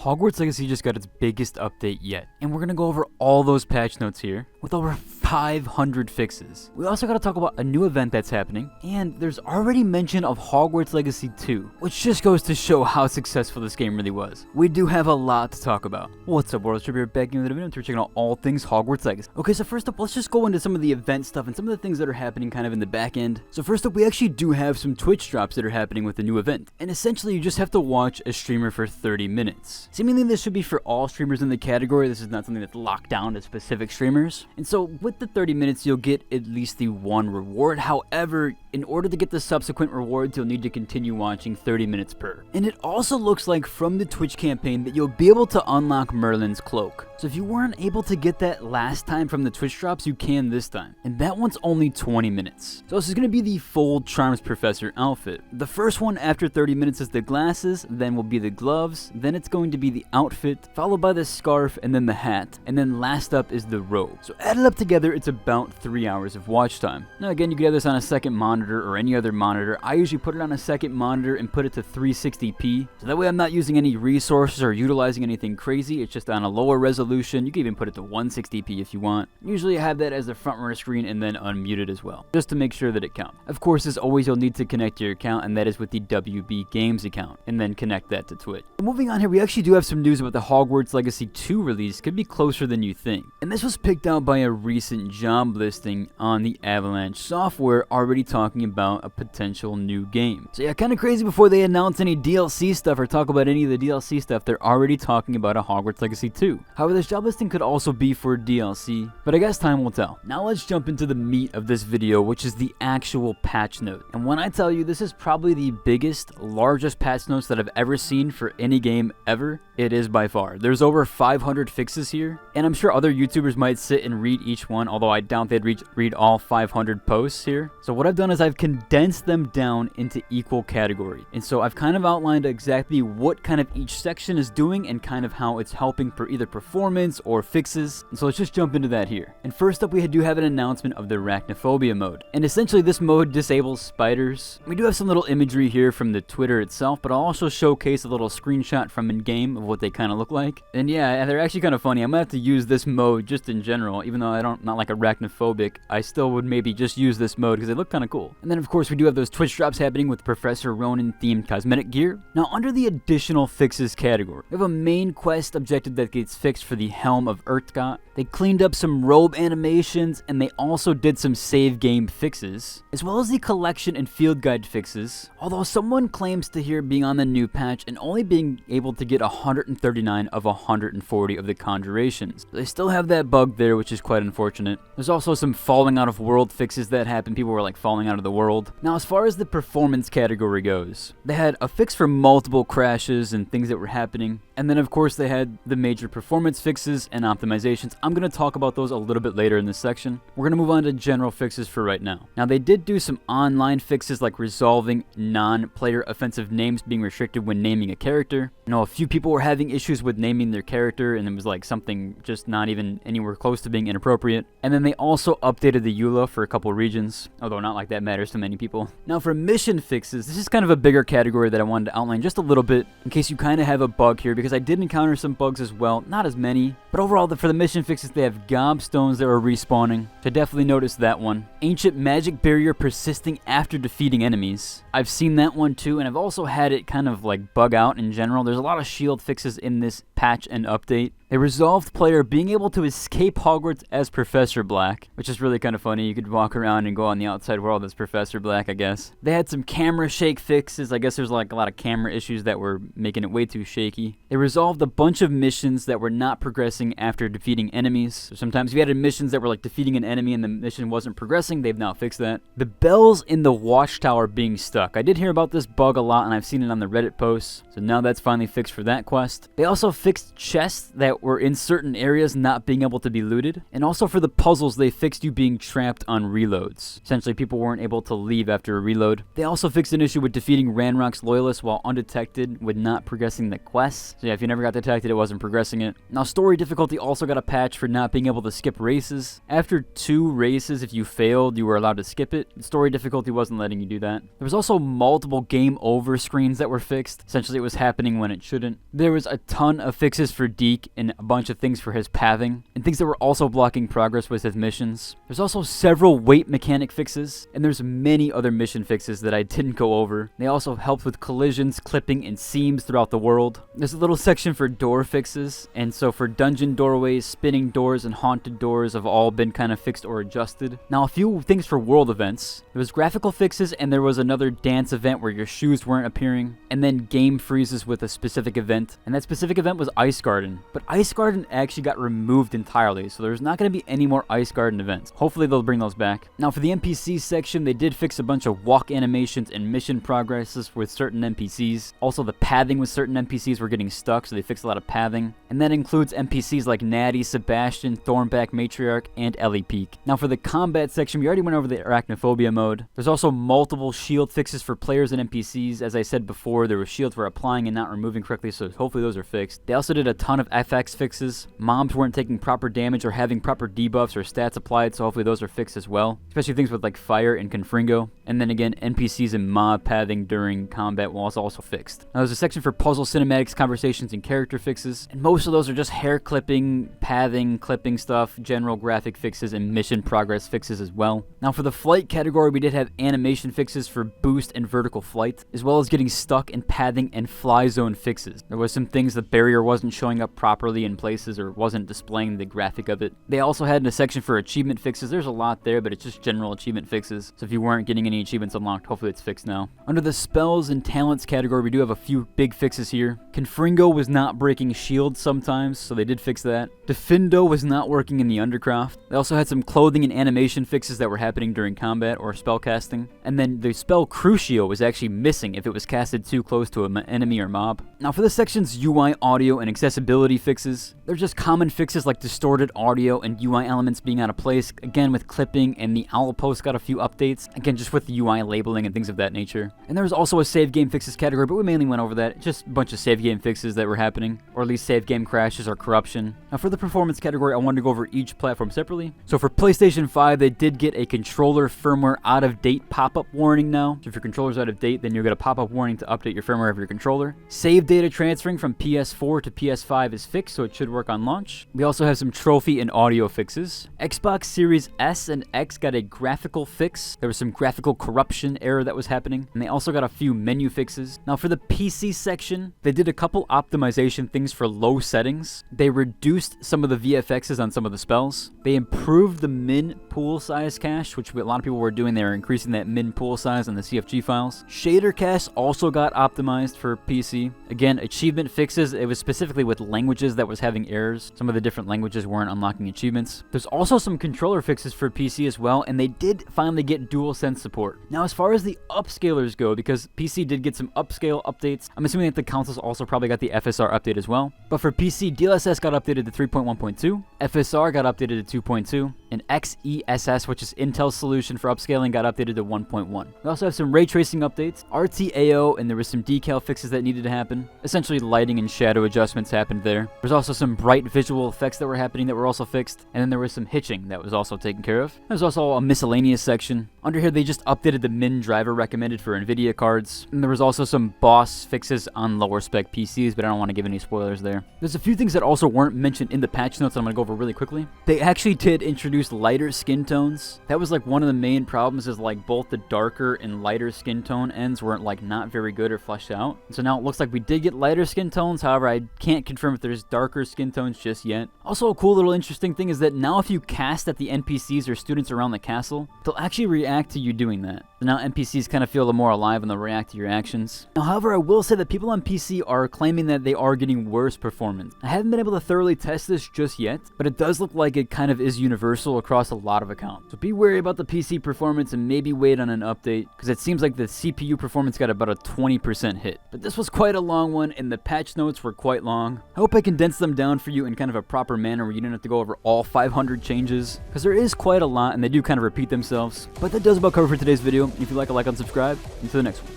Hogwarts Legacy just got its biggest update yet, and we're gonna go over all those patch notes here with over 500 fixes. We also gotta talk about a new event that's happening, and there's already mention of Hogwarts Legacy 2, which just goes to show how successful this game really was. We do have a lot to talk about. What's up, World Trip? Back in the video, and we're checking out all things Hogwarts Legacy. Okay, so first up, let's just go into some of the event stuff and some of the things that are happening kind of in the back end. So first up, we actually do have some Twitch drops that are happening with the new event, and essentially you just have to watch a streamer for 30 minutes. Seemingly this should be for all streamers in the category. This is not something that's locked down to specific streamers. And so with the 30 minutes, you'll get at least the one reward. However, in order to get the subsequent rewards, you'll need to continue watching 30 minutes per. And it also looks like from the Twitch campaign that you'll be able to unlock Merlin's cloak. So if you weren't able to get that last time from the Twitch drops, you can this time. And that one's only 20 minutes. So this is going to be the full Charms Professor outfit. The first one after 30 minutes is the glasses, then will be the gloves, then it's going to be the outfit, followed by the scarf, and then the hat, and then last up is the robe. So added up together, it's about 3 hours of watch time. Now again, you can have this on a second monitor or any other monitor. I usually put it on a second monitor and put it to 360p, so that way I'm not using any resources or utilizing anything crazy. It's just on a lower resolution. You can even put it to 160p if you want. Usually I have that as the front runner screen and then unmute it as well, just to make sure that it counts. Of course, as always, you'll need to connect your account, and that is with the WB Games account, and then connect that to Twitch. Moving on here, we actually do have some news about the Hogwarts Legacy 2 release. Could be closer than you think. And this was picked out by a recent job listing on the Avalanche software, already talking about a potential new game. So yeah, kind of crazy. Before they announce any DLC stuff or talk about any of the DLC stuff, they're already talking about a Hogwarts Legacy 2. However, this job listing could also be for DLC, but I guess time will tell. Now let's jump into the meat of this video, which is the actual patch note. And when I tell you this is probably the biggest, largest patch notes that I've ever seen for any game ever, it is by far. There's over 500 fixes here, and I'm sure other YouTubers might sit and read each one, although I doubt they'd read all 500 posts here. So what I've done is I've condensed them down into equal category. And so I've kind of outlined exactly what kind of each section is doing and kind of how it's helping for either performance or fixes. And so let's just jump into that here. And first up, we do have an announcement of the Arachnophobia mode. And essentially this mode disables spiders. We do have some little imagery here from the Twitter itself, but I'll also showcase a little screenshot from in-game of what they kind of look like. And yeah, they're actually kind of funny. I'm gonna have to use this mode just in general, even though not like arachnophobic. I still would maybe just use this mode because they look kind of cool. And then of course we do have those Twitch drops happening with Professor Ronan themed cosmetic gear. Now under the additional fixes category, we have a main quest objective that gets fixed for the Helm of Urtkot. They cleaned up some robe animations, and they also did some save game fixes, as well as the collection and field guide fixes, although someone claims to hear being on the new patch and only being able to get 139 of 140 of the conjurations. They still have that bug there, which is quite unfortunate. There's also some falling out of world fixes that happened. People were like falling out of the world. Now as far as the performance category goes, they had a fix for multiple crashes and things that were happening, and then of course they had the major performance fixes and optimizations. I'm going to talk about those a little bit later in this section. We're going to move on to general fixes for right now. Now they did do some online fixes like resolving non-player offensive names being restricted when naming a character. You know, a few people were having issues with naming their character, and it was like something just not even anywhere close to being inappropriate. And then they also updated the EULA for a couple regions, although not like that matters to many people. Now for mission fixes, this is kind of a bigger category that I wanted to outline just a little bit in case you kind of have a bug here, because I did encounter some bugs as well, not as many, but overall for the mission fixes they have gobstones that were respawning. I definitely noticed that one. Ancient magic barrier persisting after defeating enemies. I've seen that one too, and I've also had it kind of like bug out in general. There's a lot of shield fixes in this patch and update. They resolved player being able to escape Hogwarts as Professor Black, which is really kind of funny. You could walk around and go on the outside world as Professor Black, I guess. They had some camera shake fixes. I guess there's like a lot of camera issues that were making it way too shaky. They resolved a bunch of missions that were not progressing after defeating enemies. So sometimes you had missions that were like defeating an enemy and the mission wasn't progressing. They've now fixed that. The bells in the watchtower being stuck. I did hear about this bug a lot, and I've seen it on the Reddit posts. So now that's finally fixed for that quest. They also fixed chests that that were in certain areas not being able to be looted. And also for the puzzles, they fixed you being trapped on reloads. Essentially, people weren't able to leave after a reload. They also fixed an issue with defeating Ranrock's loyalists while undetected with not progressing the quests. So yeah, if you never got detected, it wasn't progressing it. Now, story difficulty also got a patch for not being able to skip races. After 2 races, if you failed, you were allowed to skip it. Story difficulty wasn't letting you do that. There was also multiple game over screens that were fixed. Essentially, it was happening when it shouldn't. There was a ton of fixes for Deke and a bunch of things for his pathing, and things that were also blocking progress with his missions. There's also several weight mechanic fixes, and there's many other mission fixes that I didn't go over. They also helped with collisions, clipping, and seams throughout the world. There's a little section for door fixes, and so for dungeon doorways, spinning doors, and haunted doors have all been kind of fixed or adjusted. Now, a few things for world events. There was graphical fixes, and there was another dance event where your shoes weren't appearing, and then game freezes with a specific event, and that specific event was Ice Garden. But Ice Garden actually got removed entirely, so there's not going to be any more Ice Garden events. Hopefully they'll bring those back. Now for the NPC section, they did fix a bunch of walk animations and mission progresses with certain NPCs. Also the pathing with certain NPCs were getting stuck, so they fixed a lot of pathing. And that includes NPCs like Natty, Sebastian, Thornback, Matriarch, and Ellie Peak. Now for the combat section, we already went over the arachnophobia mode. There's also multiple shield fixes for players and NPCs. As I said before, there were shields for applying and not removing correctly, so hopefully those are fixed. They also did a ton of FX fixes. Mobs weren't taking proper damage or having proper debuffs or stats applied, so hopefully those are fixed as well. Especially things with like fire and Confringo. And then again, NPCs and mob pathing during combat was also fixed. Now there's a section for puzzle cinematics, conversations, and character fixes. And most of those are just hair clipping, pathing, clipping stuff, general graphic fixes, and mission progress fixes as well. Now for the flight category, we did have animation fixes for boost and vertical flight, as well as getting stuck in pathing and fly zone fixes. There was some things the barrier wasn't showing up properly in places or wasn't displaying the graphic of it. They also had a section for achievement fixes. There's a lot there, but it's just general achievement fixes. So if you weren't getting any achievements unlocked, hopefully it's fixed now. Under the spells and talents category, we do have a few big fixes here. Confringo was not breaking shields sometimes, so they did fix that. Defindo was not working in the Undercroft. They also had some clothing and animation fixes that were happening during combat or spell casting. And then the spell Crucio was actually missing if it was casted too close to an enemy or mob. Now for this section's UI, audio, and accessibility fixes, they're just common fixes like distorted audio and UI elements being out of place, again with clipping, and the owl post got a few updates, again just with the UI labeling and things of that nature. And there was also a save game fixes category, but we mainly went over that, just a bunch of save game fixes that were happening, or at least save game crashes or corruption. Now for the performance category, I wanted to go over each platform separately. So for PlayStation 5, they did get a controller firmware out of date pop-up warning now. So if your controller's out of date, then you'll get a pop-up warning to update your firmware of your controller. Save data transferring from PS4 to PS5 is fixed, so it should work on launch. We also have some trophy and audio fixes. Xbox Series S and X got a graphical fix. There was some graphical corruption error that was happening, and they also got a few menu fixes. Now for the PC section, they did a couple optimization things for low settings. They reduced some of the VFXs on some of the spells. They improved the min pool size cache, which a lot of people were doing. They were increasing that min pool size on the CFG files. Shader cache also got optimized for PC. Again, achievement fixes. It was specifically with languages that was having errors. Some of the different languages weren't unlocking achievements. There's also some controller fixes for PC as well, and they did finally get DualSense support. Now, as far as the upscalers go, because PC did get some upscale updates, I'm assuming that the consoles also probably got the FSR update as well. But for PC, DLSS got updated to 3.1.2, FSR got updated to 2.2, and XESS, which is Intel's solution for upscaling, got updated to 1.1. We also have some ray tracing updates, RTAO, and there was some decal fixes that needed to happen. Essentially, lighting and shadow adjustments happened there. There's also some bright visual effects that were happening that were also fixed, and then there was some hitching that was also taken care of. There's also a miscellaneous section. Under here, they just updated the min driver recommended for NVIDIA cards, and there was also some boss fixes on lower spec PCs, but I don't want to give any spoilers there. There's a few things that also weren't mentioned in the patch notes that I'm going to go over really quickly. They actually did introduce lighter skin tones. That was like one of the main problems, is like both the darker and lighter skin tone ends weren't like not very good or fleshed out. So now it looks like we did get lighter skin tones. However, I can't confirm if there's darker skin tones just yet. Also, a cool little interesting thing is that now if you cast at the NPCs or students around the castle, they'll actually react to you doing that. So now NPCs kind of feel a little more alive and they'll react to your actions. Now, however, I will say that people on PC are claiming that they are getting worse performance. I haven't been able to thoroughly test this just yet, but it does look like it kind of is universal across a lot of accounts. So be wary about the PC performance and maybe wait on an update, because it seems like the CPU performance got about a 20% hit. But this was quite a long one, and the patch notes were quite long. I hope I condensed them down for you in kind of a proper manner where you didn't have to go over all 500 changes, because there is quite a lot and they do kind of repeat themselves. But that does about cover for today's video. If you like and subscribe, and to the next one.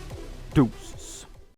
Deuce.